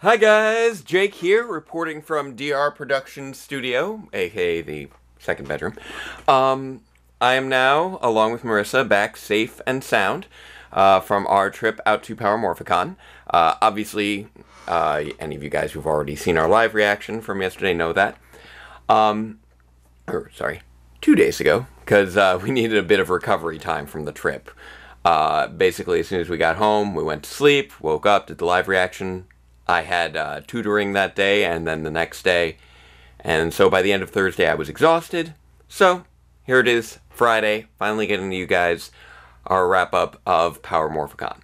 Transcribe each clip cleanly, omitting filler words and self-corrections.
Hi guys, Jake here, reporting from DR Production Studio, aka the second bedroom. I am now, along with Marissa, back safe and sound from our trip out to Power Morphicon. Obviously, any of you guys who've already seen our live reaction from yesterday know that. Sorry, 2 days ago, because we needed a bit of recovery time from the trip. Basically, as soon as we got home, we went to sleep, woke up, did the live reaction. I had tutoring that day and then the next day, and so by the end of Thursday I was exhausted. So here it is, Friday, finally getting to you guys our wrap-up of Power Morphicon.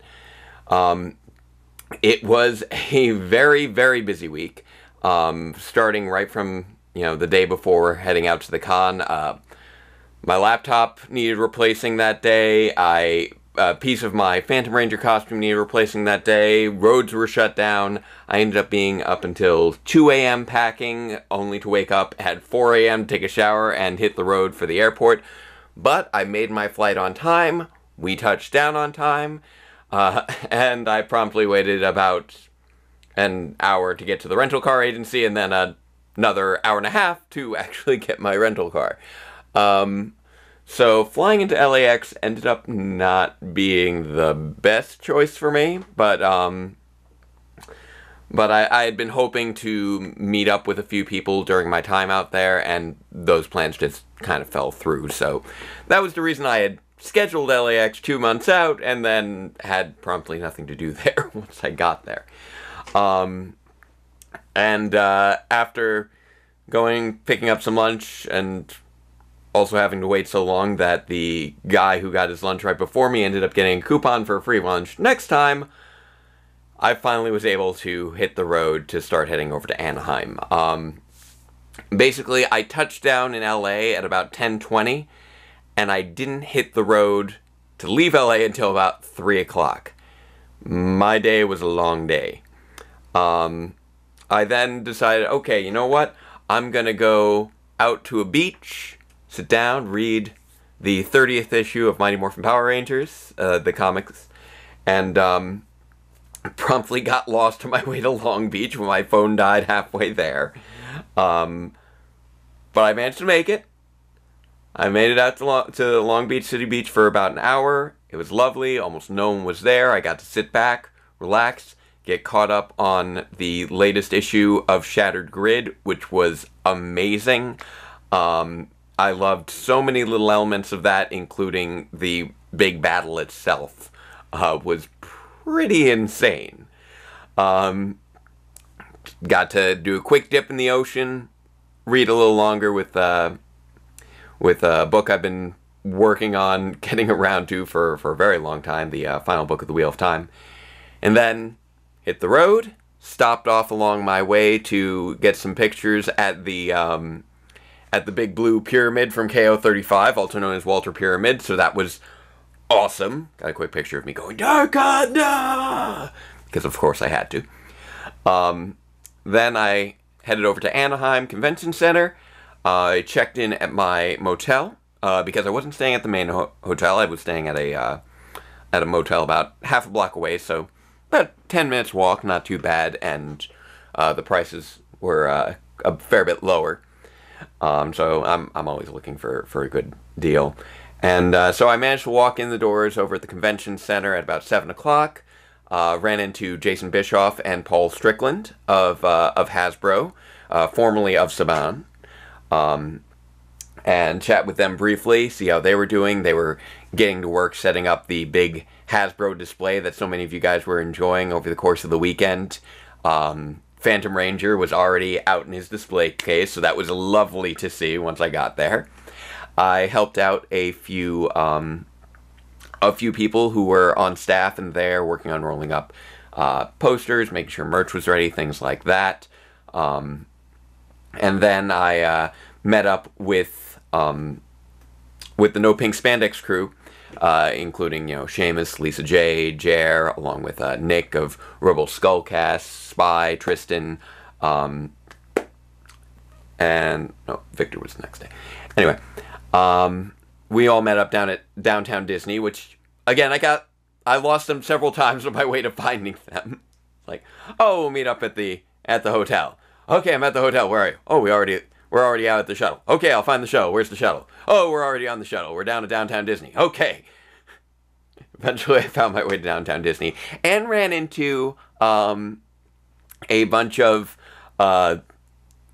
It was a very, very busy week, starting right from, the day before heading out to the con. My laptop needed replacing that day. A piece of my Phantom Ranger costume needed replacing that day. Roads were shut down. I ended up being up until 2 a.m. packing, only to wake up at 4 a.m., take a shower, and hit the road for the airport. But I made my flight on time. We touched down on time. And I promptly waited about an hour to get to the rental car agency, and then another hour and a half to actually get my rental car. So flying into LAX ended up not being the best choice for me, but I had been hoping to meet up with a few people during my time out there, and those plans just kind of fell through. So that was the reason I had scheduled LAX 2 months out, and then had promptly nothing to do there once I got there. After picking up some lunch, and also having to wait so long that the guy who got his lunch right before me ended up getting a coupon for a free lunch next time, I finally was able to hit the road to start heading over to Anaheim. Basically, I touched down in LA at about 10:20, and I didn't hit the road to leave LA until about 3 o'clock. My day was a long day. I then decided, okay, you know what? I'm gonna go out to a beach, sit down, read the 30th issue of Mighty Morphin Power Rangers, the comics, and promptly got lost on my way to Long Beach when my phone died halfway there. But I managed to make it. I made it out to Long Beach City Beach for about an hour. It was lovely. Almost no one was there. I got to sit back, relax, get caught up on the latest issue of Shattered Grid, which was amazing. I loved so many little elements of that, including the big battle itself. Was pretty insane. Got to do a quick dip in the ocean, read a little longer with a book I've been working on getting around to for a very long time, the final book of the Wheel of Time. And then hit the road, stopped off along my way to get some pictures at the Big Blue Pyramid from KO35, also known as Walter Pyramid, so that was awesome. Got a quick picture of me going, Darkanda! Because of course I had to. Then I headed over to Anaheim Convention Center. I checked in at my motel, because I wasn't staying at the main hotel. I was staying at a motel about half a block away, so about 10 minutes walk, not too bad, and the prices were a fair bit lower. So I'm always looking for a good deal. And so I managed to walk in the doors over at the convention center at about 7 o'clock. Ran into Jason Bischoff and Paul Strickland of Hasbro, formerly of Saban. And chat with them briefly, see how they were doing. They were getting to work setting up the big Hasbro display that so many of you guys were enjoying over the course of the weekend. Phantom Ranger was already out in his display case, so that was lovely to see once I got there. I helped out a few people who were on staff and there working on rolling up posters, making sure merch was ready, things like that. And then I met up with the No Pink Spandex crew, including, Seamus, Lisa J, Jer, along with Nick of Robo Skullcast, Spy, Tristan, and Victor was the next day. Anyway, we all met up down at Downtown Disney, which again I lost them several times on my way to finding them. Like, oh, we'll meet up at the hotel. Okay, I'm at the hotel. Where are you? Oh, we're already out at the shuttle. Okay, I'll find the shuttle. Where's the shuttle? Oh, we're already on the shuttle. We're down to downtown Disney. Okay. Eventually, I found my way to downtown Disney and ran into a bunch of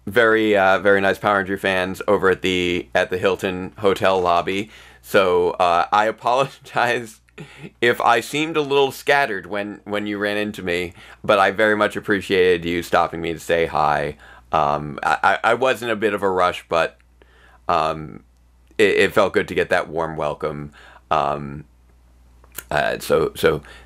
very nice Power Ranger fans over at the Hilton hotel lobby. So I apologize if I seemed a little scattered when you ran into me, but I very much appreciated you stopping me to say hi. I was in a bit of a rush, but it felt good to get that warm welcome. So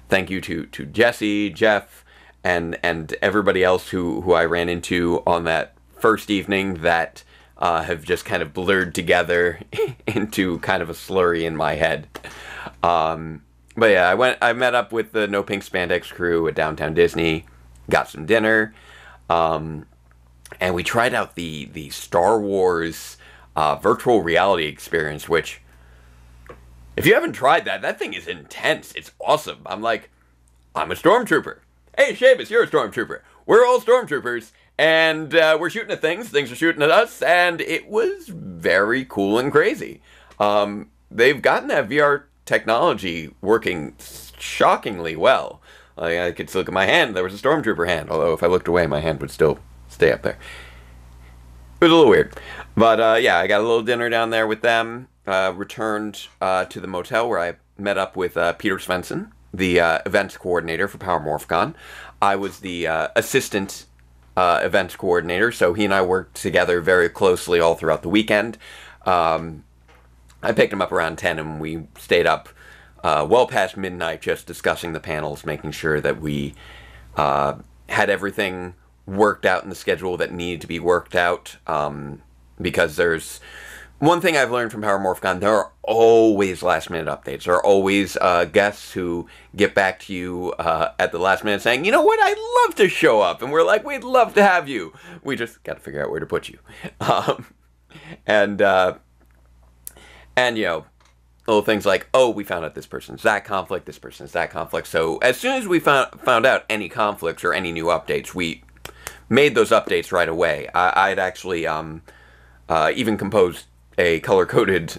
thank you to Jesse, Jeff, and everybody else who I ran into on that first evening that have just kind of blurred together into kind of a slurry in my head. But yeah, I met up with the No Pink Spandex crew at Downtown Disney, got some dinner, and we tried out the Star Wars virtual reality experience, which, if you haven't tried that thing is intense. It's awesome. I'm a stormtrooper. Hey, Seamus, you're a stormtrooper. We're all stormtroopers, and we're shooting at things. Things are shooting at us, and it was very cool and crazy. They've gotten that VR technology working shockingly well. Like, I could look at my hand. There was a stormtrooper hand, although if I looked away, my hand would still stay up there. It was a little weird. But yeah, I got a little dinner down there with them. Returned to the motel where I met up with Peter Svensson, the events coordinator for Power Morphicon. I was the assistant events coordinator, so he and I worked together very closely all throughout the weekend. I picked him up around 10, and we stayed up well past midnight just discussing the panels, making sure that we had everything worked out in the schedule that needed to be worked out, because there's one thing I've learned from Power Morphicon: there are always last-minute updates. There are always guests who get back to you at the last minute saying, you know what, I'd love to show up. And we're like, we'd love to have you. We just got to figure out where to put you. And you know, little things like, oh, we found out this person's that conflict, this person's that conflict. So as soon as we found out any conflicts or any new updates, we made those updates right away. I'd actually even composed a color-coded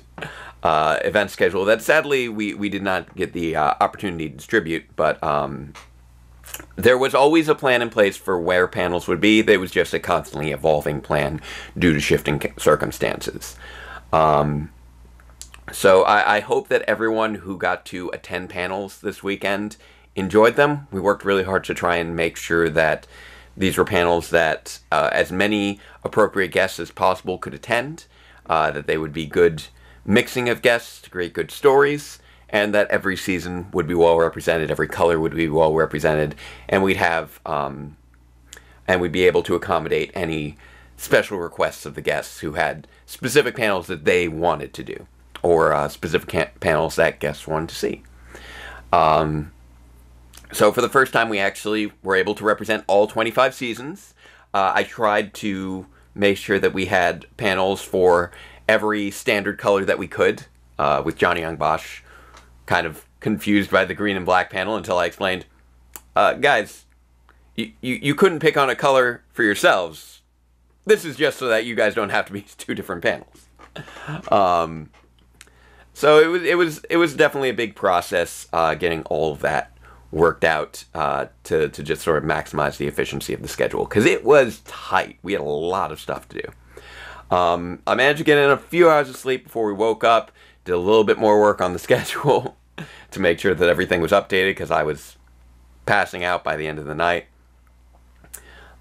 event schedule that sadly we did not get the opportunity to distribute, but there was always a plan in place for where panels would be. There was just a constantly evolving plan due to shifting circumstances. So I hope that everyone who got to attend panels this weekend enjoyed them. We worked really hard to try and make sure that these were panels that as many appropriate guests as possible could attend, that they would be good mixing of guests to create good stories, and that every season would be well represented, every color would be well represented, and we'd have, and we'd be able to accommodate any special requests of the guests who had specific panels that they wanted to do, or specific panels that guests wanted to see. So for the first time, we actually were able to represent all 25 seasons. I tried to make sure that we had panels for every standard color that we could, with Johnny Young Bosch kind of confused by the green and black panel until I explained, guys, you couldn't pick on a color for yourselves. This is just so that you guys don't have to be two different panels. So it was definitely a big process getting all of that worked out to just sort of maximize the efficiency of the schedule, because it was tight. We had a lot of stuff to do. I managed to get in a few hours of sleep before we woke up, did a little bit more work on the schedule to make sure that everything was updated, because I was passing out by the end of the night.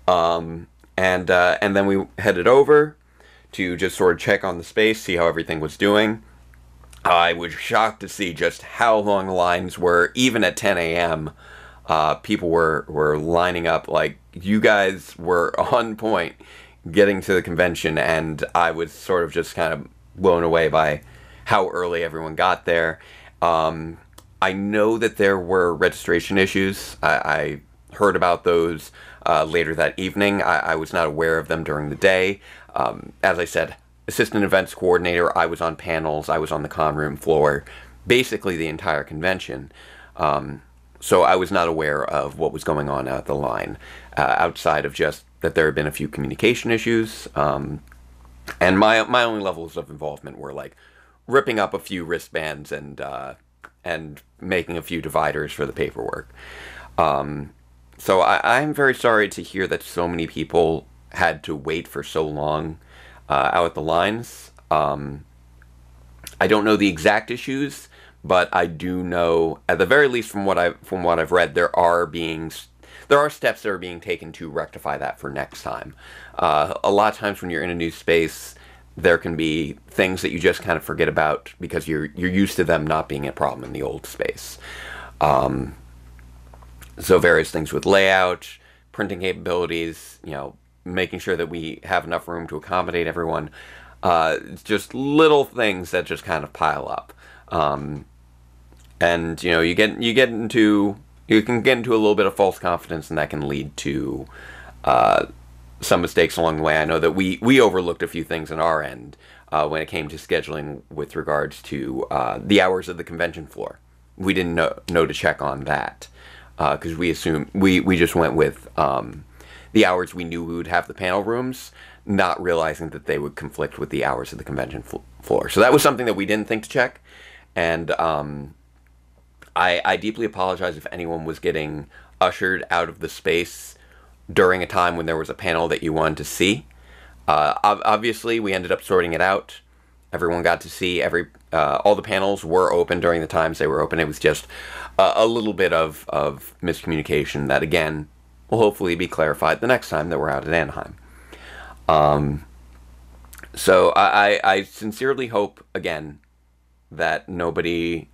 And then we headed over to just sort of check on the space, see how everything was doing. I was shocked to see just how long the lines were. Even at 10 a.m., people were lining up. Like, you guys were on point getting to the convention, and I was sort of just kind of blown away by how early everyone got there. I know that there were registration issues. I heard about those later that evening. I was not aware of them during the day. As I said, assistant events coordinator, I was on panels, I was on the con room floor, basically the entire convention. So I was not aware of what was going on at the line, outside of just that there had been a few communication issues. And my only levels of involvement were like ripping up a few wristbands and making a few dividers for the paperwork. So I'm very sorry to hear that so many people had to wait for so long out at the lines. I don't know the exact issues, but I do know, at the very least, from what I've read, there are steps that are being taken to rectify that for next time. A lot of times when you're in a new space, there can be things that you just kind of forget about because you're used to them not being a problem in the old space. So various things with layout, printing capabilities, making sure that we have enough room to accommodate everyone. Just little things that just kind of pile up. And you can get into a little bit of false confidence, and that can lead to some mistakes along the way. I know that we overlooked a few things on our end when it came to scheduling with regards to the hours of the convention floor. We didn't know to check on that because we assumed we just went with the hours we knew we would have the panel rooms, not realizing that they would conflict with the hours of the convention floor. So that was something that we didn't think to check, and I deeply apologize if anyone was getting ushered out of the space during a time when there was a panel that you wanted to see. Obviously, we ended up sorting it out. Everyone got to see all the panels were open during the times they were open. It was just a little bit of miscommunication that, again, will hopefully be clarified the next time that we're out at Anaheim. So I sincerely hope, again, that nobody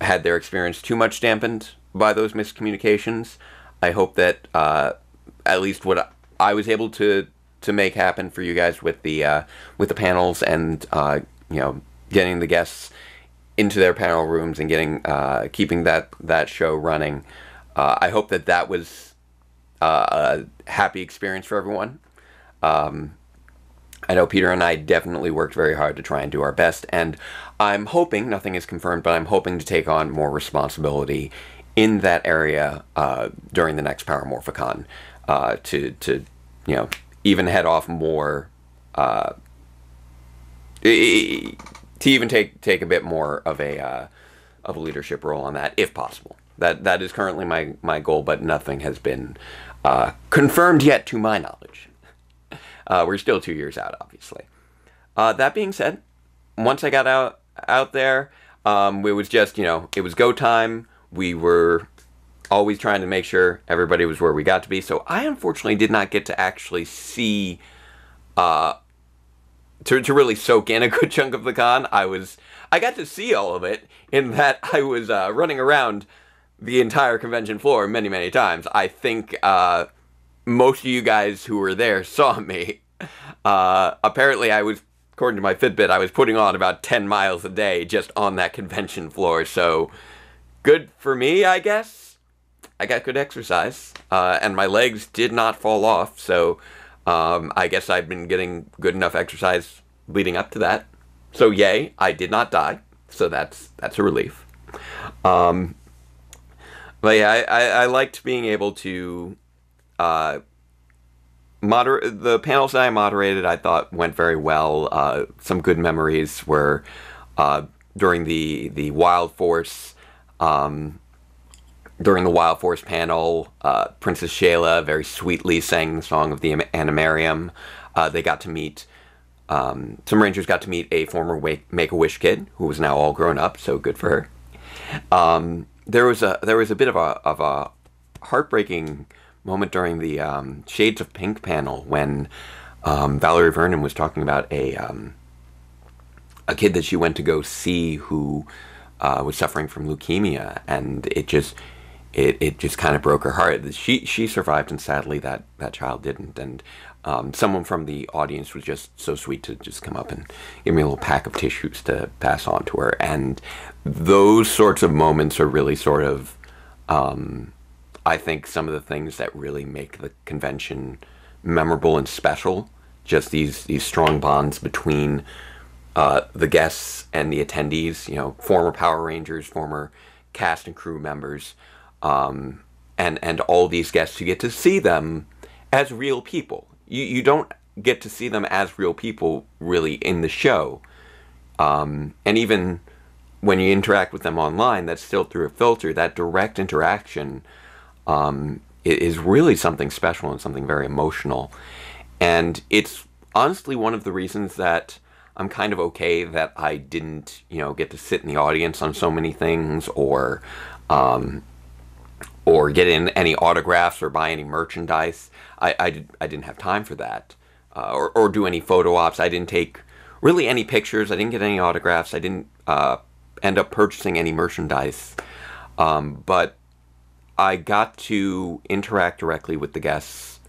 had their experience too much dampened by those miscommunications. I hope that at least what I was able to make happen for you guys with the panels and getting the guests into their panel rooms and keeping that show running. I hope that was a happy experience for everyone. I know Peter and I definitely worked very hard to try and do our best, and I'm hoping, nothing is confirmed, but I'm hoping to take on more responsibility in that area during the next Power Morphicon to even head off more, to even take a bit more of a leadership role on that, if possible. That is currently my goal, but nothing has been confirmed yet to my knowledge. We're still 2 years out, obviously. That being said, once I got out there, it was just, it was go time. We were always trying to make sure everybody was where we got to be. So I unfortunately did not get to actually see, to really soak in a good chunk of the con. I got to see all of it in that I was running around the entire convention floor many, many times. I think most of you guys who were there saw me. Apparently according to my Fitbit, I was putting on about 10 miles a day just on that convention floor. So good for me, I guess. I got good exercise, and my legs did not fall off. So I guess I've been getting good enough exercise leading up to that. So yay, I did not die. So that's a relief. But yeah, I liked being able to moderate the panels that I moderated. I thought went very well. Some good memories were during the Wild Force. During the Wild Force panel, Princess Shayla very sweetly sang the song of the Animarium. They got to meet, some Rangers got to meet a former Make-A-Wish kid who was now all grown up, so good for her. There was a bit of a heartbreaking moment during the Shades of Pink panel when Valerie Vernon was talking about a kid that she went to go see who was suffering from leukemia, and it just kind of broke her heart. She survived, and sadly that child didn't. And someone from the audience was just so sweet to just come up and give me a little pack of tissues to pass on to her. And those sorts of moments are really sort of, I think, some of the things that really make the convention memorable and special. Just these strong bonds between the guests and the attendees, former Power Rangers, former cast and crew members, and all these guests. You get to see them as real people. You don't get to see them as real people really in the show. And even when you interact with them online, that's still through a filter. That direct interaction is really something special and something very emotional. And it's honestly one of the reasons that I'm kind of okay that I didn't, get to sit in the audience on so many things, or get in any autographs or buy any merchandise. I didn't have time for that, or do any photo ops. I didn't take really any pictures. I didn't get any autographs. I didn't end up purchasing any merchandise. But I got to interact directly with the guests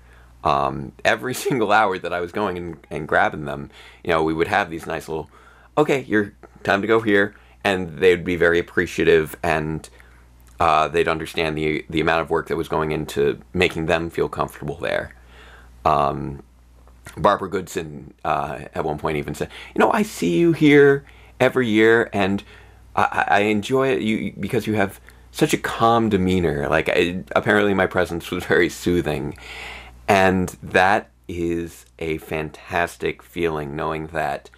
every single hour that I was going and grabbing them. We would have these nice little, okay, you're time to go here, and they'd be very appreciative, and they'd understand the amount of work that was going into making them feel comfortable there. Barbara Goodson at one point even said, I see you here every year, and I enjoy it because you have such a calm demeanor. Apparently my presence was very soothing. And that is a fantastic feeling, knowing that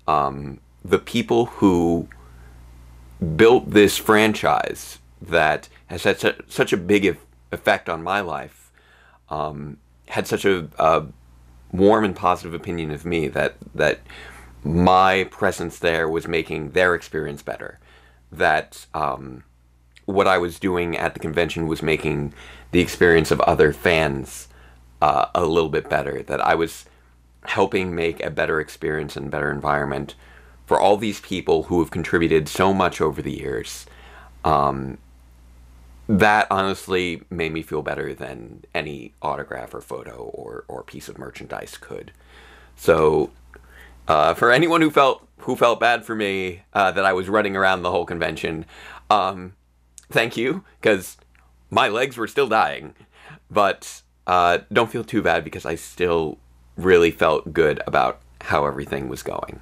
the people who built this franchise that has had such a big effect on my life had such a warm and positive opinion of me, that my presence there was making their experience better, that what I was doing at the convention was making the experience of other fans a little bit better, that I was helping make a better experience and better environment for all these people who have contributed so much over the years. That honestly made me feel better than any autograph or photo or piece of merchandise could. So for anyone who felt bad for me that I was running around the whole convention, thank you, because my legs were still dying. But don't feel too bad, because I still really felt good about how everything was going.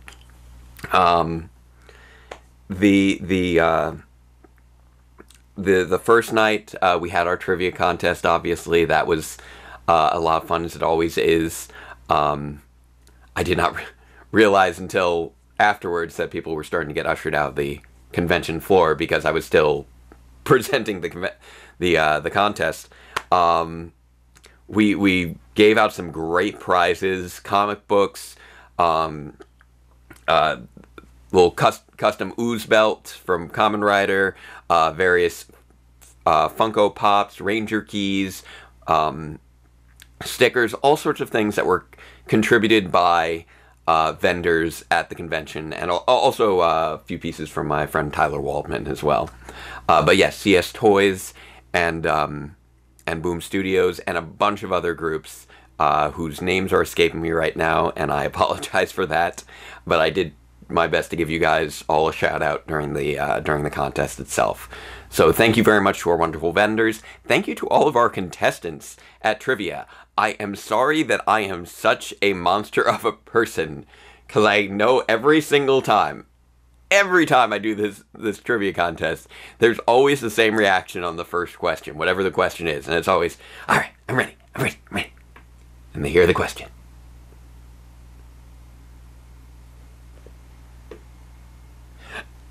The first night we had our trivia contest. Obviously, that was a lot of fun, as it always is. I did not realize until afterwards that people were starting to get ushered out of the convention floor, because I was still presenting the contest. We gave out some great prizes, comic books, little custom ooze belt from Kamen Rider, various Funko Pops, Ranger keys, stickers, all sorts of things that were contributed by vendors at the convention, and also a few pieces from my friend Tyler Waldman as well. But yes, CS Toys and Boom Studios and a bunch of other groups whose names are escaping me right now, and I apologize for that. But I did my best to give you guys all a shout out during the contest itself. So thank you very much to our wonderful vendors. Thank you to all of our contestants at trivia. I am sorry that I am such a monster of a person, because I know every single time, every time I do this trivia contest, there's always the same reaction on the first question, whatever the question is, and it's always, all right, I'm ready. And they hear the question.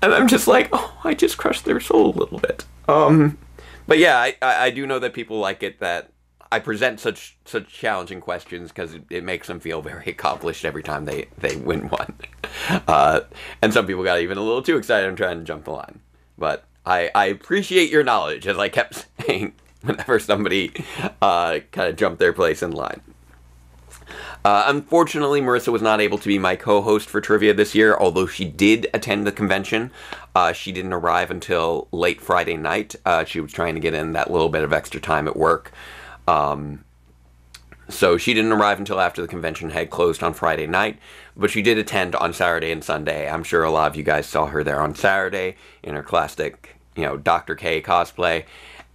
And I'm just like, oh, I just crushed their soul a little bit. But yeah, I do know that people like it, that I present such challenging questions, because it makes them feel very accomplished every time they win one. And some people got even a little too excited and trying to jump the line. But I appreciate your knowledge, as I kept saying whenever somebody kind of jumped their place in line. Unfortunately, Marissa was not able to be my co-host for trivia this year, although she did attend the convention. She didn't arrive until late Friday night. She was trying to get in that little bit of extra time at work. So she didn't arrive until after the convention had closed on Friday night, but she did attend on Saturday and Sunday. I'm sure a lot of you guys saw her there on Saturday in her classic, Dr. K cosplay.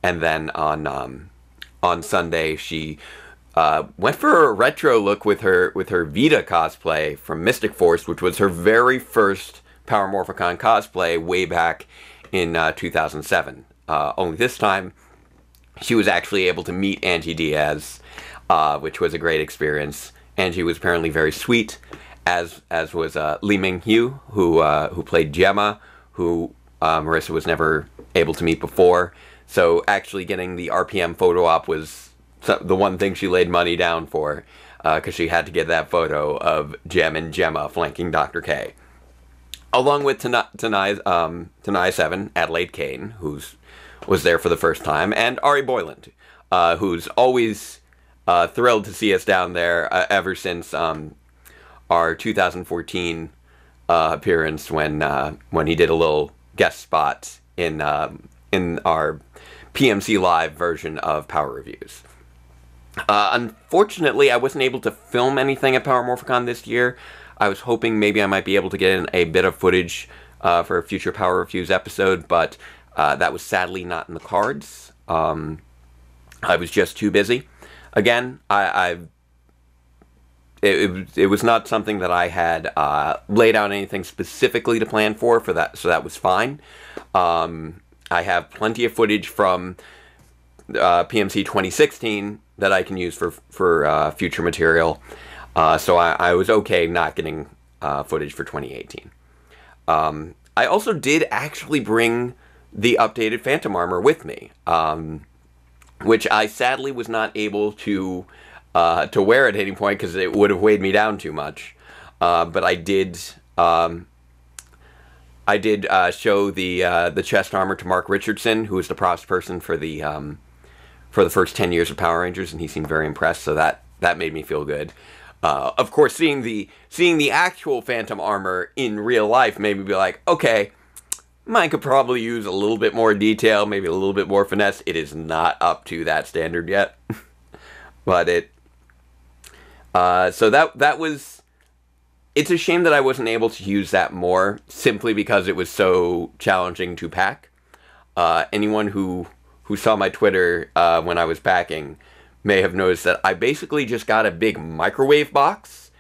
And then on Sunday, she went for a retro look with her Vita cosplay from Mystic Force, which was her very first Power Morphicon cosplay way back in 2007. Only this time, she was actually able to meet Angie Diaz, which was a great experience. Angie was apparently very sweet, as was Lee Ming-hyu, who played Gemma, who Marissa was never able to meet before. So actually getting the RPM photo op was the one thing she laid money down for, because she had to get that photo of Jem and Gemma flanking Dr. K. Along with Tanai 7, Adelaide Kane, was there for the first time, and Ari Boyland, who's always thrilled to see us down there ever since our 2014 appearance when he did a little guest spot in our PMC Live version of Power Reviews. Unfortunately, I wasn't able to film anything at Power Morphicon this year. I was hoping maybe I might be able to get in a bit of footage for a future Power Reviews episode, but that was sadly not in the cards. I was just too busy. Again, it was not something that I had laid out anything specifically to plan for that, so that was fine. I have plenty of footage from PMC 2016 that I can use for future material, so I was okay not getting footage for 2018. I also did actually bring the updated Phantom armor with me, which I sadly was not able to wear at any point because it would have weighed me down too much. But I did show the chest armor to Mark Richardson, who was the props person for the first 10 years of Power Rangers, and he seemed very impressed. So that made me feel good. Of course, seeing the actual Phantom armor in real life made me be like, okay, mine could probably use a little bit more detail, maybe a little bit more finesse. It is not up to that standard yet, but so that was. It's a shame that I wasn't able to use that more, simply because it was so challenging to pack. Anyone who saw my Twitter when I was packing may have noticed that I basically just got a big microwave box,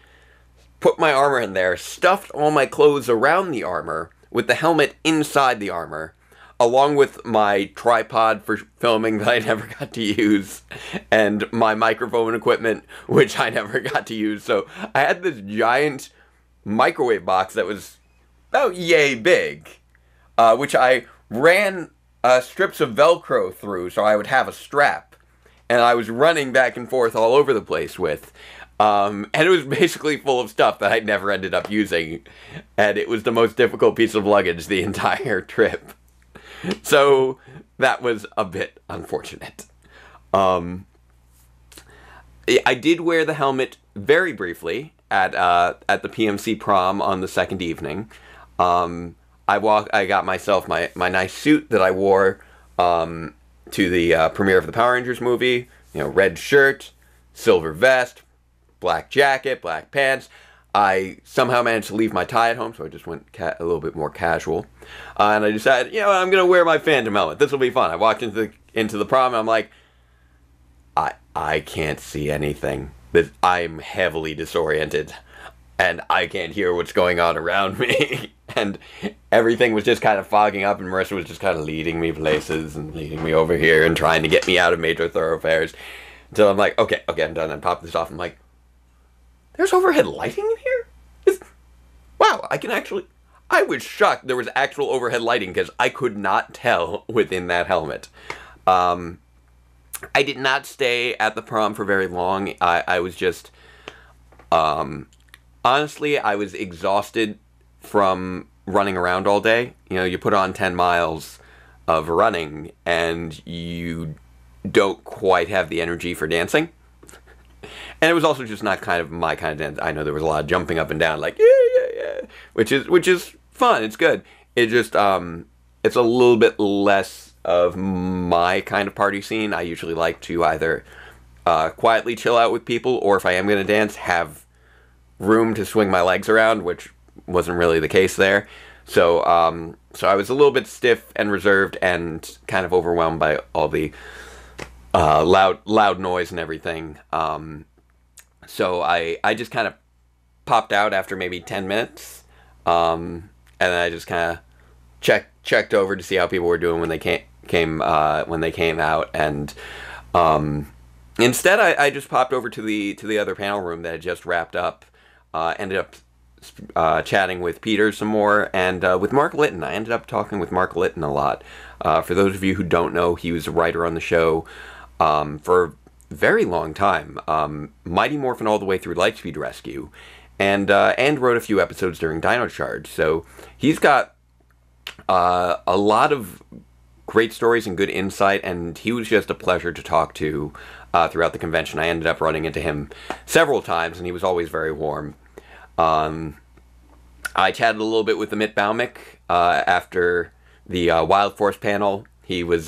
put my armor in there, stuffed all my clothes around the armor, with the helmet inside the armor, along with my tripod for filming that I never got to use, and my microphone equipment, which I never got to use. So I had this giant microwave box that was about yay big, which I ran strips of Velcro through so I would have a strap, and I was running back and forth all over the place with. And it was basically full of stuff that I never ended up using, and it was the most difficult piece of luggage the entire trip. So that was a bit unfortunate. I did wear the helmet very briefly at the PMC prom on the second evening. I got myself my nice suit that I wore to the premiere of the Power Rangers movie. You know, red shirt, silver vest, black jacket, black pants. I somehow managed to leave my tie at home, so I just went a little bit more casual. And I decided, you know, I'm going to wear my Phantom helmet. This will be fun. I walked into the prom, and I'm like, I can't see anything. I'm heavily disoriented, and I can't hear what's going on around me. And everything was just kind of fogging up, and Marissa was just kind of leading me places and leading me over here and trying to get me out of major thoroughfares. Until I'm like, okay, I'm done. I pop this off. I'm like, there's overhead lighting in here? Wow, I was shocked there was actual overhead lighting, because I could not tell within that helmet. I did not stay at the prom for very long. I was just, honestly, I was exhausted from running around all day. You know, you put on 10 miles of running, and you don't quite have the energy for dancing. And it was also just not kind of my kind of dance. I know there was a lot of jumping up and down, like, yeah, which is fun. It's good. It just, it's a little bit less of my kind of party scene. I usually like to either quietly chill out with people, or if I am going to dance, have room to swing my legs around, which wasn't really the case there. So I was a little bit stiff and reserved and kind of overwhelmed by all the loud noise and everything. So I just kind of popped out after maybe 10 minutes, and then I just kind of checked over to see how people were doing when they came out, and instead I just popped over to the other panel room that had just wrapped up. Ended up chatting with Peter some more, and with Mark Litton. I ended up talking with Mark Litton a lot. For those of you who don't know, he was a writer on the show for a very long time. Mighty Morphin all the way through Lightspeed Rescue, and wrote a few episodes during Dino Charge. So he's got a lot of great stories and good insight, and he was just a pleasure to talk to throughout the convention. I ended up running into him several times, and he was always very warm. I chatted a little bit with Amit Baumik after the Wild Force panel. He was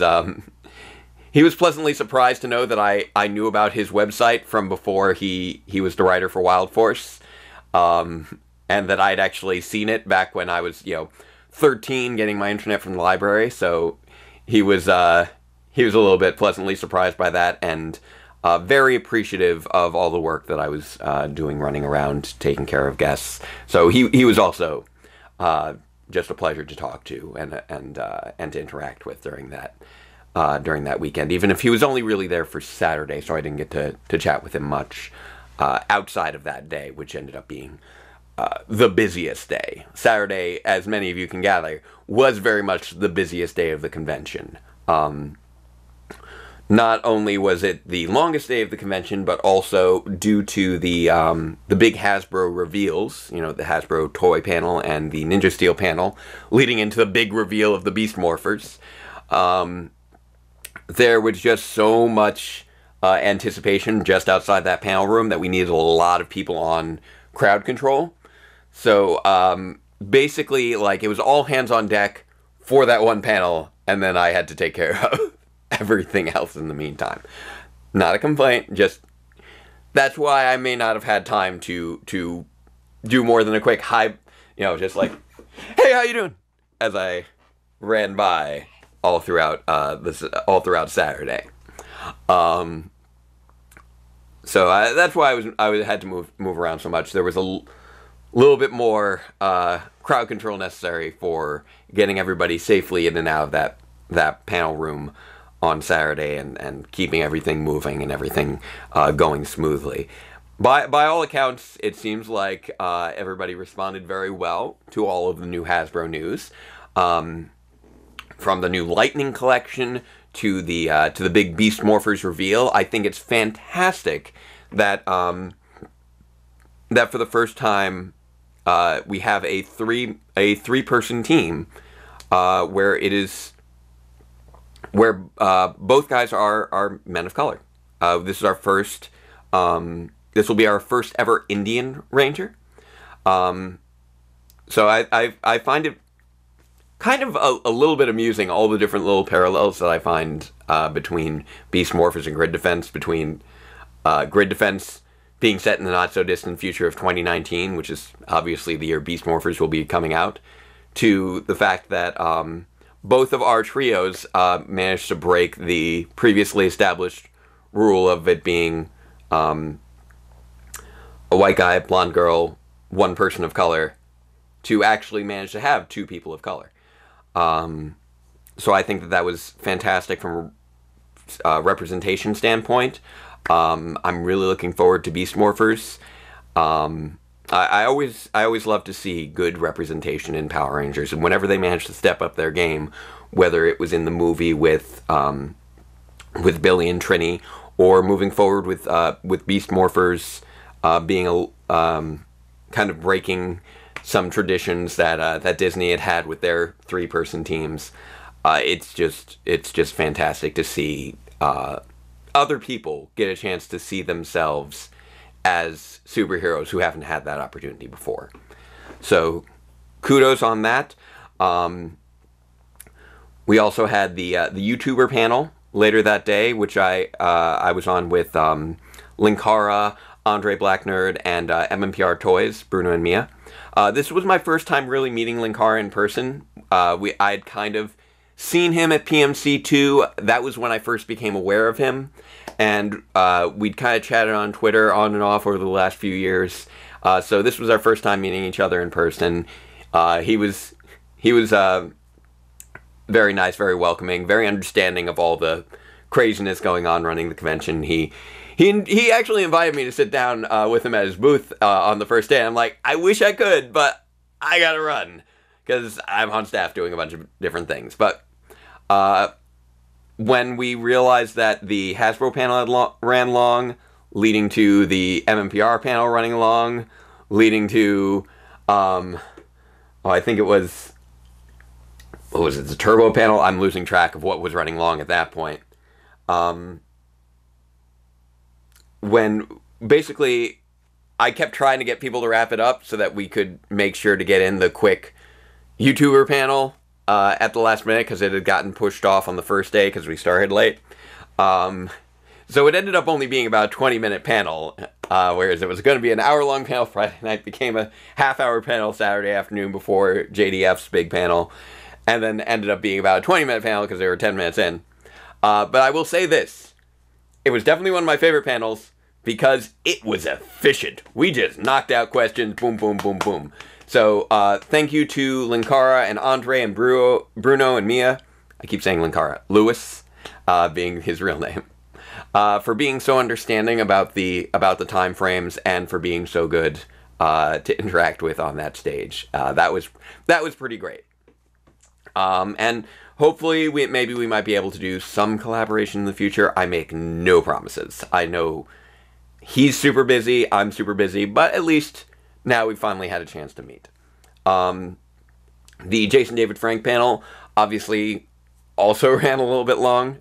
pleasantly surprised to know that I knew about his website from before he was the writer for Wild Force, and that I'd actually seen it back when I was 13, getting my internet from the library. So he was a little bit pleasantly surprised by that, and very appreciative of all the work that I was doing, running around, taking care of guests. So he was also just a pleasure to talk to and to interact with during that weekend. Even if he was only really there for Saturday, so I didn't get to chat with him much outside of that day, which ended up being the busiest day. Saturday, as many of you can gather, was very much the busiest day of the convention. Not only was it the longest day of the convention, but also due to the big Hasbro reveals, the Hasbro toy panel and the Ninja Steel panel, leading into the big reveal of the Beast Morphers. There was just so much anticipation just outside that panel room that we needed a lot of people on crowd control. So basically, it was all hands on deck for that one panel, and then I had to take care of everything else in the meantime. Not a complaint, just that's why I may not have had time to do more than a quick hi, just like, hey, how you doing? As I ran by all throughout Saturday. So that's why I had to move around so much. There was a little bit more crowd control necessary for getting everybody safely in and out of that panel room on Saturday, and keeping everything moving and everything going smoothly. By all accounts, it seems like everybody responded very well to all of the new Hasbro news, from the new Lightning collection to the big Beast Morphers reveal. I think it's fantastic that that for the first time we have a three-person team where both guys are men of color. This is our first. This will be our first ever Indian Ranger. So I find it kind of a little bit amusing, all the different little parallels that I find between Beast Morphers and Grid Defense. Between Grid Defense being set in the not so distant future of 2019, which is obviously the year Beast Morphers will be coming out, to the fact that both of our trios managed to break the previously established rule of it being a white guy, blonde girl, one person of color, to actually manage to have two people of color. So I think that was fantastic from a representation standpoint. I'm really looking forward to Beast Morphers. I always love to see good representation in Power Rangers, and whenever they manage to step up their game, whether it was in the movie with Billy and Trini, or moving forward with Beast Morphers being kind of breaking some traditions that Disney had with their three-person teams. It's just fantastic to see other people get a chance to see themselves as superheroes who haven't had that opportunity before. So kudos on that. We also had the YouTuber panel later that day, which I was on with Linkara, Andre Black Nerd, and MMPR Toys, Bruno and Mia. This was my first time really meeting Linkara in person. I'd kind of seen him at PMC 2. That was when I first became aware of him. And we'd kind of chatted on Twitter on and off over the last few years. So this was our first time meeting each other in person. He was very nice, very welcoming, very understanding of all the craziness going on running the convention. He actually invited me to sit down with him at his booth on the first day. I'm like, I wish I could, but I gotta run because I'm on staff doing a bunch of different things. But when we realized that the Hasbro panel had ran long, leading to the MMPR panel running long, leading to, I think it was, what was it, the Turbo panel? I'm losing track of what was running long at that point. When basically I kept trying to get people to wrap it up so that we could make sure to get in the quick YouTuber panel at the last minute because it had gotten pushed off on the first day because we started late. So it ended up only being about a 20-minute panel, whereas it was going to be an hour-long panel Friday night, became a half-hour panel Saturday afternoon before JDF's big panel, and then ended up being about a 20-minute panel because they were 10 minutes in. But I will say this. It was definitely one of my favorite panels because it was efficient. We just knocked out questions, boom, boom, boom, boom. So thank you to Linkara and Andre and Bruno and Mia. I keep saying Linkara. Lewis, being his real name. For being so understanding about the time frames and for being so good to interact with on that stage. That was pretty great. And hopefully maybe we might be able to do some collaboration in the future. I make no promises. I know he's super busy, I'm super busy, but at least now we finally had a chance to meet. The Jason David Frank panel obviously also ran a little bit long,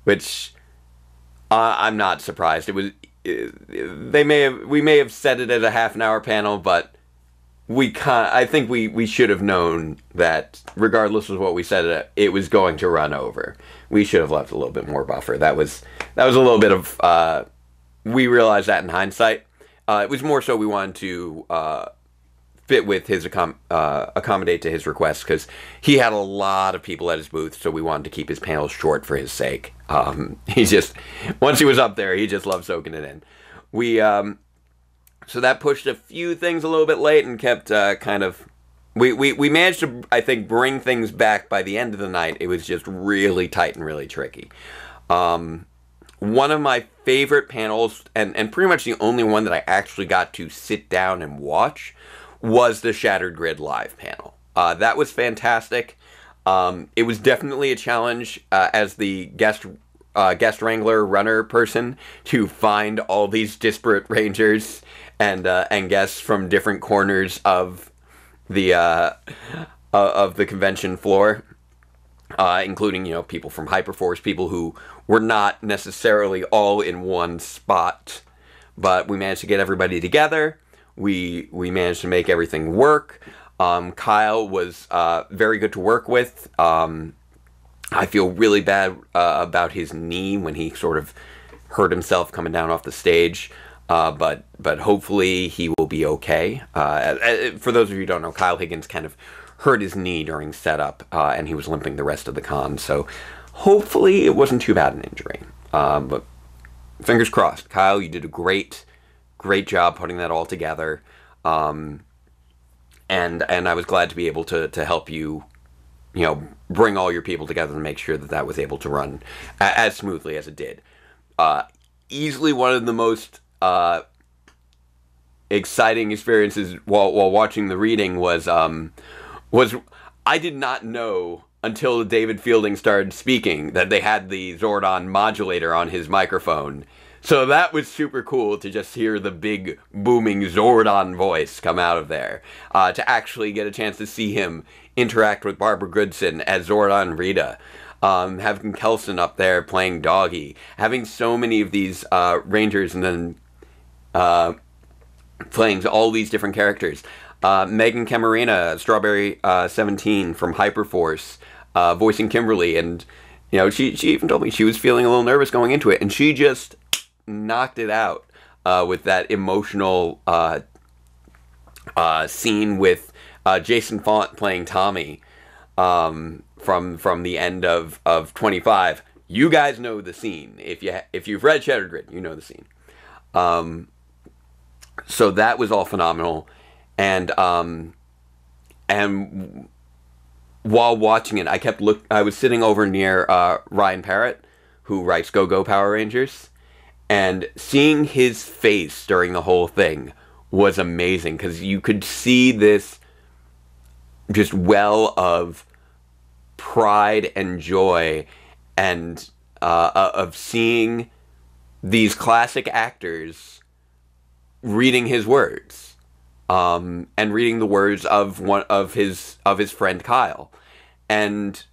which I'm not surprised. It was we may have set it as a half-an-hour panel, but I think we should have known that regardless of what we said, it was going to run over. We should have left a little bit more buffer. That was a little bit of we realized that in hindsight. It was more so we wanted to fit with his accommodate to his request because he had a lot of people at his booth, so we wanted to keep his panels short for his sake. He just, once he was up there, he just loved soaking it in. So that pushed a few things a little bit late and kept we managed to, I think, bring things back by the end of the night. It was just really tight and really tricky. One of my favorite panels, and pretty much the only one that I actually got to sit down and watch, was the Shattered Grid Live panel. That was fantastic. It was definitely a challenge as the guest wrangler runner person to find all these disparate rangers and guests from different corners of the convention floor, including people from Hyperforce, people who were not necessarily all in one spot, but we managed to get everybody together. We managed to make everything work. Kyle was very good to work with. I feel really bad about his knee when he sort of hurt himself coming down off the stage, but hopefully he will be okay. For those of you who don't know, Kyle Higgins kind of hurt his knee during setup, and he was limping the rest of the con, so hopefully it wasn't too bad an injury. But fingers crossed. Kyle, you did a great job putting that all together. And I was glad to be able to help you, bring all your people together and make sure that was able to run as smoothly as it did. Easily one of the most exciting experiences while watching the reading was I did not know until David Fielding started speaking that they had the Zordon modulator on his microphone. So that was super cool to just hear the big booming Zordon voice come out of there. To actually get a chance to see him interact with Barbara Goodson as Zordon Rita. Having Kelson up there playing Doggy. Having so many of these Rangers and then playing all these different characters. Megan Camarena, Strawberry 17 from Hyperforce, voicing Kimberly. And, she even told me she was feeling a little nervous going into it. And she just knocked it out with that emotional scene with Jason Font playing Tommy from the end of 25. You guys know the scene. If you've read Shattered Grid, you know the scene. So that was all phenomenal, and while watching it, I was sitting over near Ryan Parrott, who writes Go Go Power Rangers, and seeing his face during the whole thing was amazing because you could see this just well of pride and joy, and of seeing these classic actors reading his words, and reading the words of one of his friend Kyle, and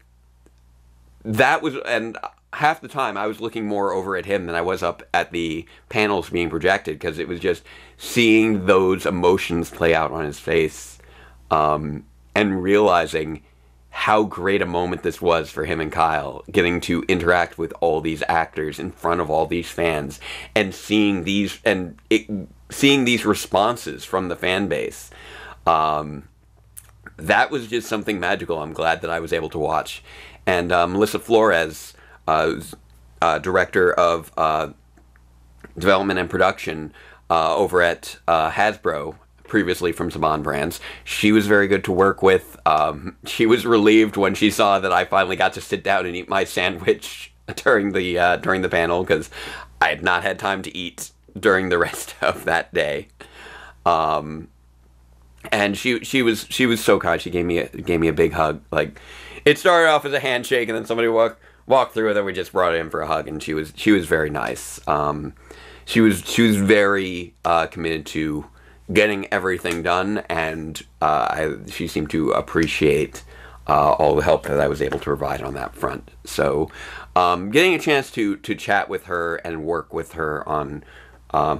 half the time I was looking more over at him than I was up at the panels being projected, because it was just seeing those emotions play out on his face, and realizing how great a moment this was for him and Kyle, getting to interact with all these actors in front of all these fans, and seeing these responses from the fan base. That was just something magical. I'm glad that I was able to watch. And Melissa Flores, director of development and production over at Hasbro, previously from Saban Brands, she was very good to work with. She was relieved when she saw that I finally got to sit down and eat my sandwich during the panel, because I had not had time to eat during the rest of that day. And she was so kind. She gave me a big hug. Like, it started off as a handshake, and then somebody walked through, and then we just brought her in for a hug, and she was very nice. She was very committed to getting everything done, and she seemed to appreciate all the help that I was able to provide on that front. So getting a chance to chat with her and work with her on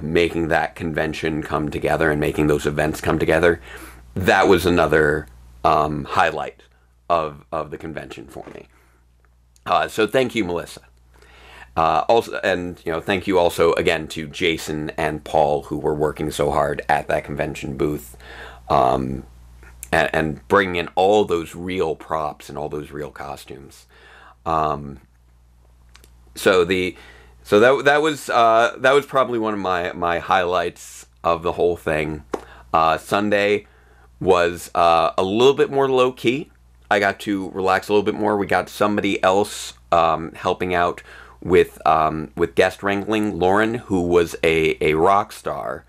making that convention come together and making those events come together, that was another highlight of the convention for me. So thank you, Melissa. Also, and thank you also again to Jason and Paul, who were working so hard at that convention booth, and bringing in all those real props and all those real costumes. So that was probably one of my highlights of the whole thing. Sunday was a little bit more low key. I got to relax a little bit more. We got somebody else helping out with guest wrangling. Lauren, who was a rock star,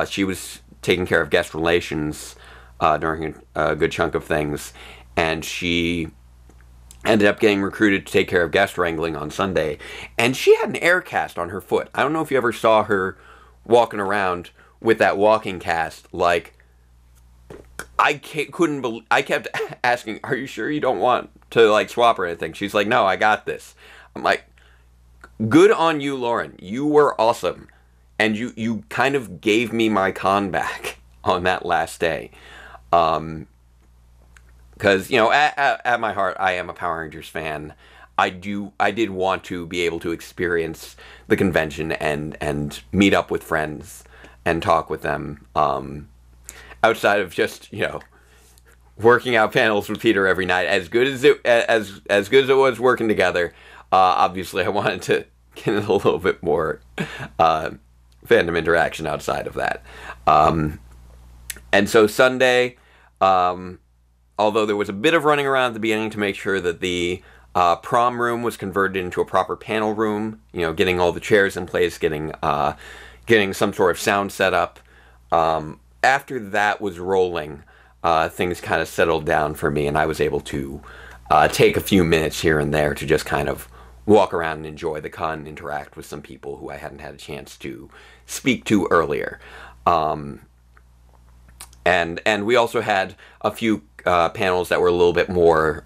she was taking care of guest relations during a good chunk of things, and she ended up getting recruited to take care of guest wrangling on Sunday, and she had an air cast on her foot. I don't know if you ever saw her walking around with that walking cast. Like, I kept asking, "Are you sure you don't want to like swap or anything?" She's like, "No, I got this." I'm like, good on you, Lauren. You were awesome. And you kind of gave me my con back on that last day. Because, at my heart, I am a Power Rangers fan. I did want to be able to experience the convention and meet up with friends and talk with them. Outside of just, working out panels with Peter every night. As good as it was working together, obviously I wanted to get a little bit more fandom interaction outside of that. And so Sunday, although there was a bit of running around at the beginning to make sure that the prom room was converted into a proper panel room, getting all the chairs in place, getting some sort of sound set up. After that was rolling, things kind of settled down for me, and I was able to take a few minutes here and there to just kind of walk around and enjoy the con and interact with some people who I hadn't had a chance to speak to earlier. And we also had a few panels that were a little bit more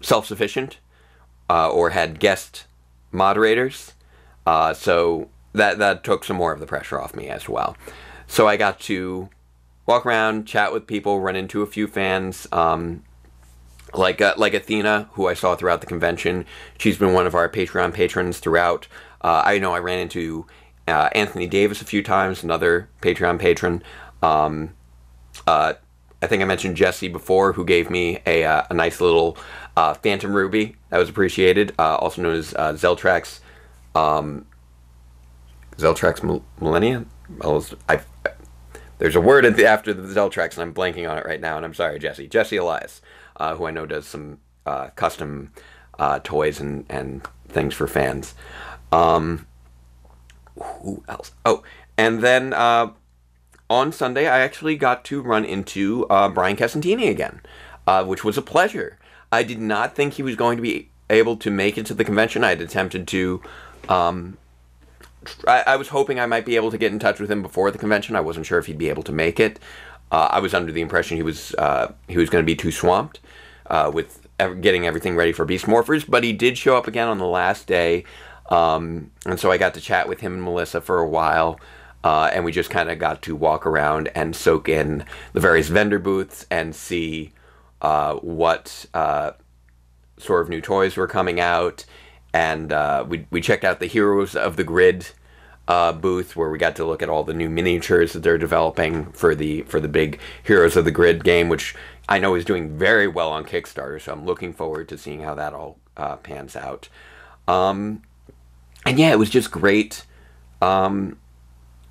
self-sufficient, or had guest moderators. So that took some more of the pressure off me as well. So I got to walk around, chat with people, run into a few fans, like Athena, who I saw throughout the convention. She's been one of our Patreon patrons throughout. I know I ran into Anthony Davis a few times, another Patreon patron. I think I mentioned Jesse before, who gave me a nice little Phantom Ruby that was appreciated, also known as Zeltrax Millennia. there's a word after the Zell tracks, and I'm blanking on it right now, and I'm sorry, Jesse. Jesse Elias, who I know does some custom toys and things for fans. Who else? Oh, and then on Sunday, I actually got to run into Brian Casentini again, which was a pleasure. I did not think he was going to be able to make it to the convention. I had attempted to... I was hoping I might be able to get in touch with him before the convention. I wasn't sure if he'd be able to make it. I was under the impression he was going to be too swamped with getting everything ready for Beast Morphers, but he did show up again on the last day, and so I got to chat with him and Melissa for a while, and we just kind of got to walk around and soak in the various vendor booths and see what sort of new toys were coming out, and we checked out the Heroes of the Grid booth, where we got to look at all the new miniatures that they're developing for the big Heroes of the Grid game, which I know is doing very well on Kickstarter, so I'm looking forward to seeing how that all pans out. And yeah, it was just great, you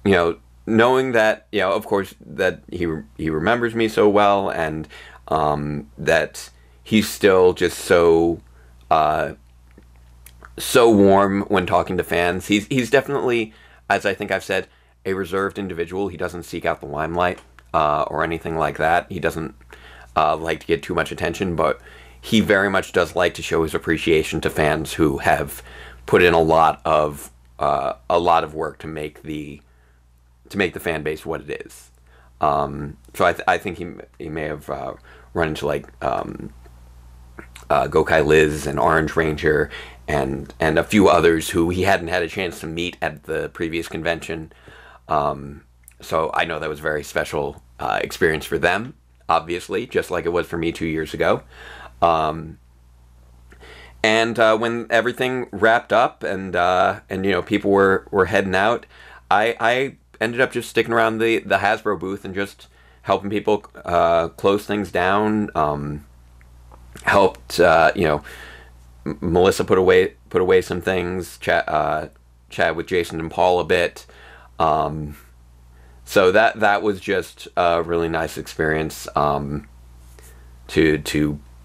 know, knowing that, you know, of course, that he remembers me so well, and that he's still just so warm when talking to fans. He's definitely, as I think I've said, a reserved individual. He doesn't seek out the limelight or anything like that. He doesn't like to get too much attention, but he very much does like to show his appreciation to fans who have put in a lot of work to make the fan base what it is. So I think he may have run into like Gokai Liz and Orange Ranger and a few others who he hadn't had a chance to meet at the previous convention. So I know that was a very special experience for them, obviously, just like it was for me 2 years ago. And when everything wrapped up and you know, people were heading out, I ended up just sticking around the Hasbro booth and just helping people close things down. Helped you know, Melissa put away some things. Chat with Jason and Paul a bit. So that was just a really nice experience. To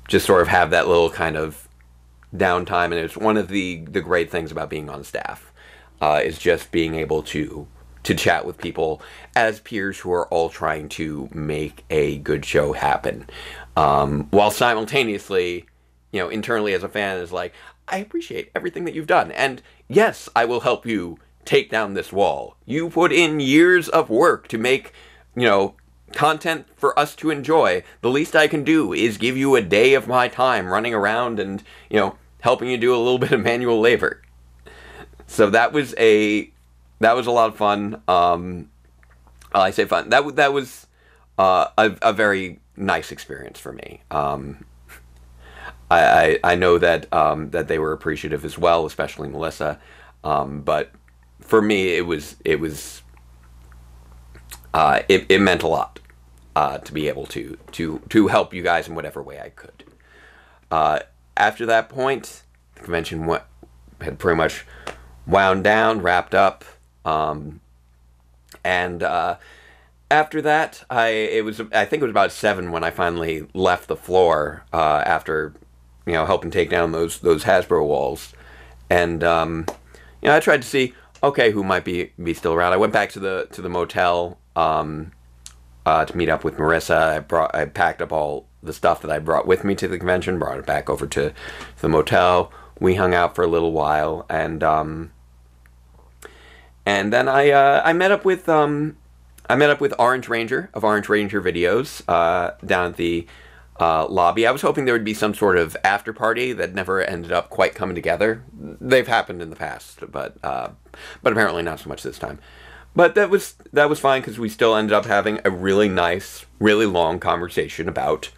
just sort of have that little kind of downtime, and it's one of the great things about being on staff, is just being able to chat with people as peers who are all trying to make a good show happen, while simultaneously, you know, internally as a fan is like, I appreciate everything that you've done, and yes, I will help you take down this wall. You put in years of work to make, you know, content for us to enjoy. The least I can do is give you a day of my time running around and, you know, helping you do a little bit of manual labor. So that was a lot of fun. I say fun. That was a very nice experience for me. I know that that they were appreciative as well, especially Melissa. But for me, it meant a lot to be able to help you guys in whatever way I could. After that point, the convention had pretty much wound down, wrapped up, and after that, I think it was about 7 when I finally left the floor after, you know, helping take down those Hasbro walls, and you know, I tried to see, okay, who might be still around. I went back to the motel to meet up with Marissa. I packed up all the stuff that I brought with me to the convention, brought it back over to the motel. We hung out for a little while, and then I met up with Orange Ranger of Orange Ranger Videos down at the lobby. I was hoping there would be some sort of after party that never ended up quite coming together. They've happened in the past, but apparently not so much this time. But that was fine, because we still ended up having a really nice, really long conversation about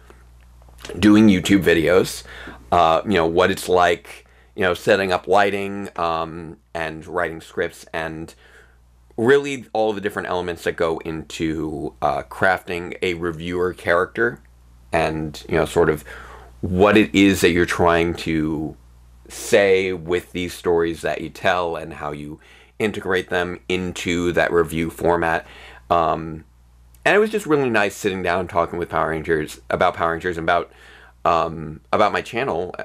doing YouTube videos. You know, what it's like, you know, setting up lighting and writing scripts, and really all the different elements that go into crafting a reviewer character, and, you know, sort of what it is that you're trying to say with these stories that you tell, and how you integrate them into that review format. and it was just really nice sitting down talking with Power Rangers and about my channel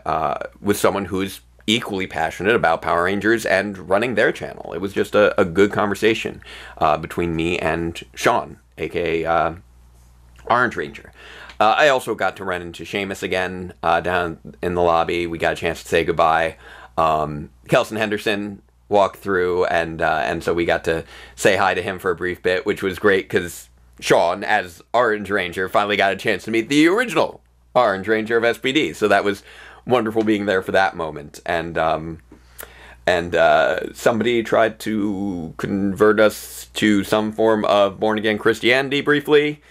with someone who's equally passionate about Power Rangers and running their channel. It was just a good conversation between me and Sean, aka Orange Ranger. I also got to run into Seamus again down in the lobby. We got a chance to say goodbye. Kelson Henderson walked through, and so we got to say hi to him for a brief bit, which was great because Sean, as Orange Ranger, finally got a chance to meet the original Orange Ranger of SPD. So that was wonderful being there for that moment. And somebody tried to convert us to some form of born-again Christianity briefly.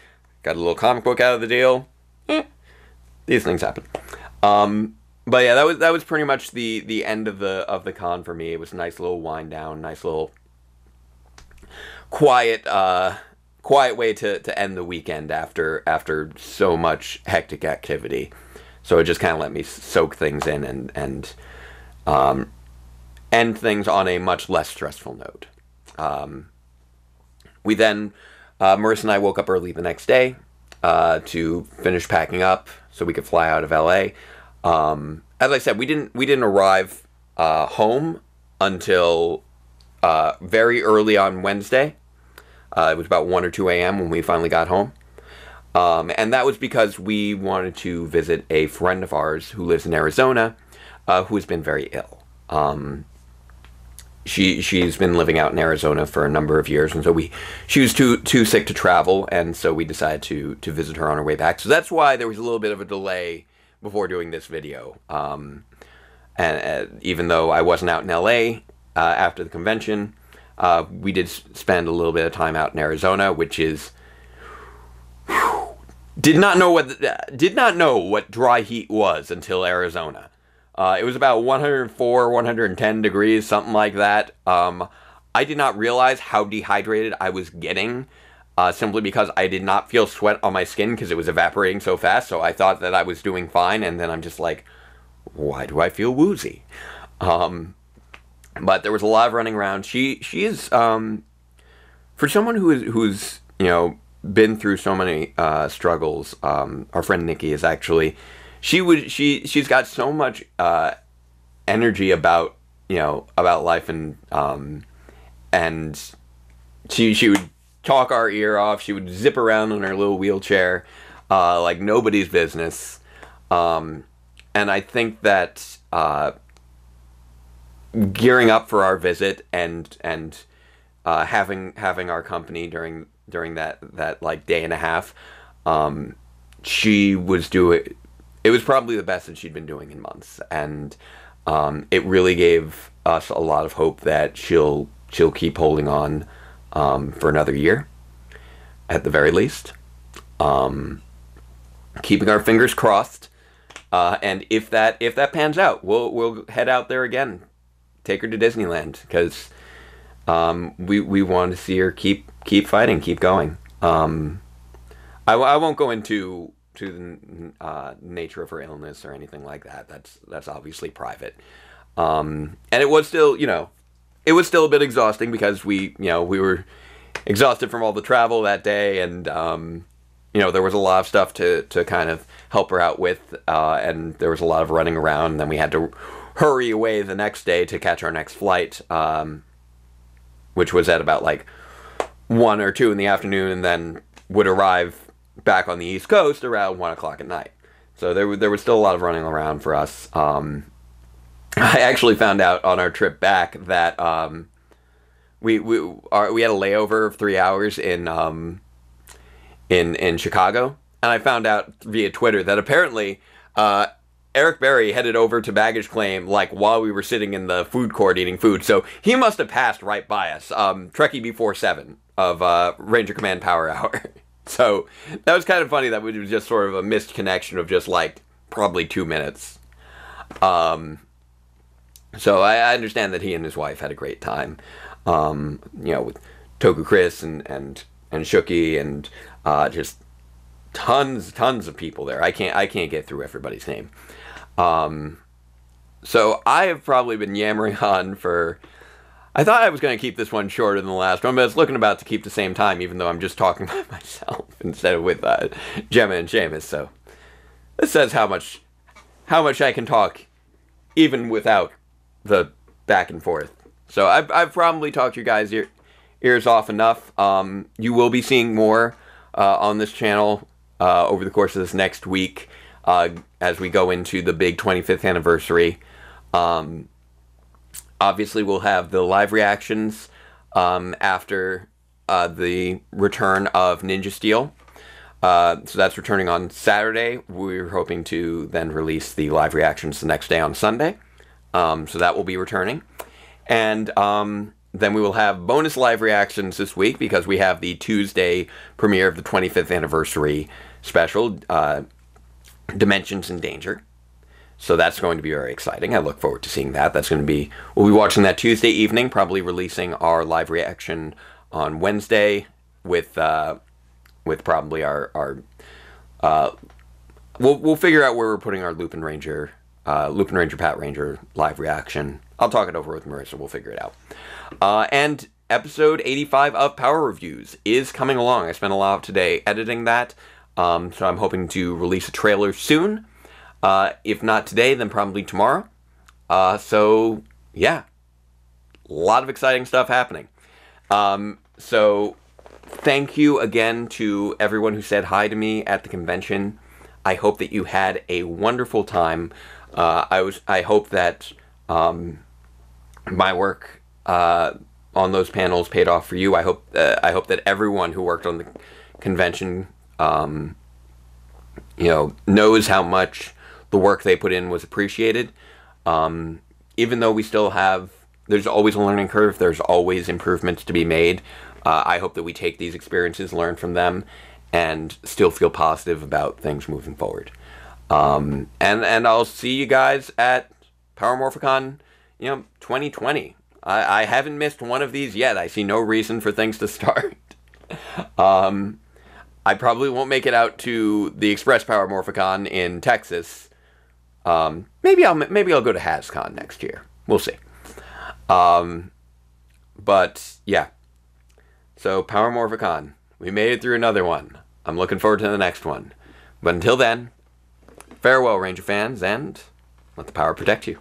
Got a little comic book out of the deal. These things happen. But yeah, that was pretty much the end of the con for me. It was a nice little wind down, nice little quiet way to end the weekend after so much hectic activity. So it just kind of let me soak things in and end things on a much less stressful note. We then, Marissa and I woke up early the next day to finish packing up so we could fly out of LA. As I said, we didn't arrive home until very early on Wednesday. It was about 1 or 2 a.m. when we finally got home. And that was because we wanted to visit a friend of ours who lives in Arizona, who has been very ill. She's been living out in Arizona for a number of years, and so she was too sick to travel, and so we decided to visit her on our way back. So that's why there was a little bit of a delay before doing this video. And even though I wasn't out in LA after the convention, we did spend a little bit of time out in Arizona, which is did not know what dry heat was until Arizona. It was about 104, 110 degrees, something like that. I did not realize how dehydrated I was getting, simply because I did not feel sweat on my skin because it was evaporating so fast. So I thought that I was doing fine, and then I'm just like, why do I feel woozy? But there was a lot of running around. She is, for someone who's been through so many struggles. Our friend Nikki is actually, she's got so much energy about life, and she would talk our ear off. She would zip around in her little wheelchair like nobody's business. And I think that gearing up for our visit and having our company during that like day and a half, she was doing. It was probably the best that she'd been doing in months, and it really gave us a lot of hope that she'll keep holding on for another year, at the very least. Keeping our fingers crossed, and if that pans out, we'll head out there again, take her to Disneyland, because we want to see her keep fighting, keep going. I won't go into the nature of her illness or anything like that. That's obviously private. And it was still, it was still a bit exhausting because we were exhausted from all the travel that day, and there was a lot of stuff to kind of help her out with, and there was a lot of running around, and then we had to hurry away the next day to catch our next flight, which was at about like 1 or 2 in the afternoon, and then would arrive back on the East Coast around 1 o'clock at night. So there was still a lot of running around for us. I actually found out on our trip back that we had a layover of 3 hours in Chicago, and I found out via Twitter that apparently Eric Berry headed over to baggage claim like while we were sitting in the food court eating food, so he must have passed right by us. Trekkie B47 of Ranger Command Power Hour. So that was kind of funny that it was just sort of a missed connection of just like probably 2 minutes. So I understand that he and his wife had a great time, with Toku Chris and Shuki and just tons of people there. I can't get through everybody's name. So I have probably been yammering on for I thought I was going to keep this one shorter than the last one, but it's looking about to keep the same time, even though I'm just talking by myself instead of with Gemma and Seamus. So this says how much I can talk, even without the back and forth. So I've probably talked you guys' ears off enough. You will be seeing more on this channel over the course of this next week as we go into the big 25th anniversary. Obviously, we'll have the live reactions after the return of Ninja Steel. So that's returning on Saturday. We're hoping to then release the live reactions the next day on Sunday. So that will be returning. And then we will have bonus live reactions this week because we have the Tuesday premiere of the 25th anniversary special, Dimensions in Danger. So that's going to be very exciting. I look forward to seeing that. We'll be watching that Tuesday evening, probably releasing our live reaction on Wednesday with probably we'll figure out where we're putting our Lupin Ranger Pat Ranger live reaction. I'll talk it over with Marissa. We'll figure it out. And episode 85 of Power Reviews is coming along. I spent a lot of today editing that, so I'm hoping to release a trailer soon. If not today, then probably tomorrow. So, yeah. A lot of exciting stuff happening. So, thank you again to everyone who said hi to me at the convention. I hope that you had a wonderful time. I hope that my work on those panels paid off for you. I hope that everyone who worked on the convention, knows how much the work they put in was appreciated. Even though there's always a learning curve, there's always improvements to be made. I hope that we take these experiences, learn from them, and still feel positive about things moving forward. And I'll see you guys at Power Morphicon, 2020. I haven't missed one of these yet. I see no reason for things to start. I probably won't make it out to the Express Power Morphicon in Texas. Maybe I'll go to HasCon next year. We'll see. But yeah. So Power Morphicon, we made it through another one. I'm looking forward to the next one. But until then, farewell, Ranger fans, and let the power protect you.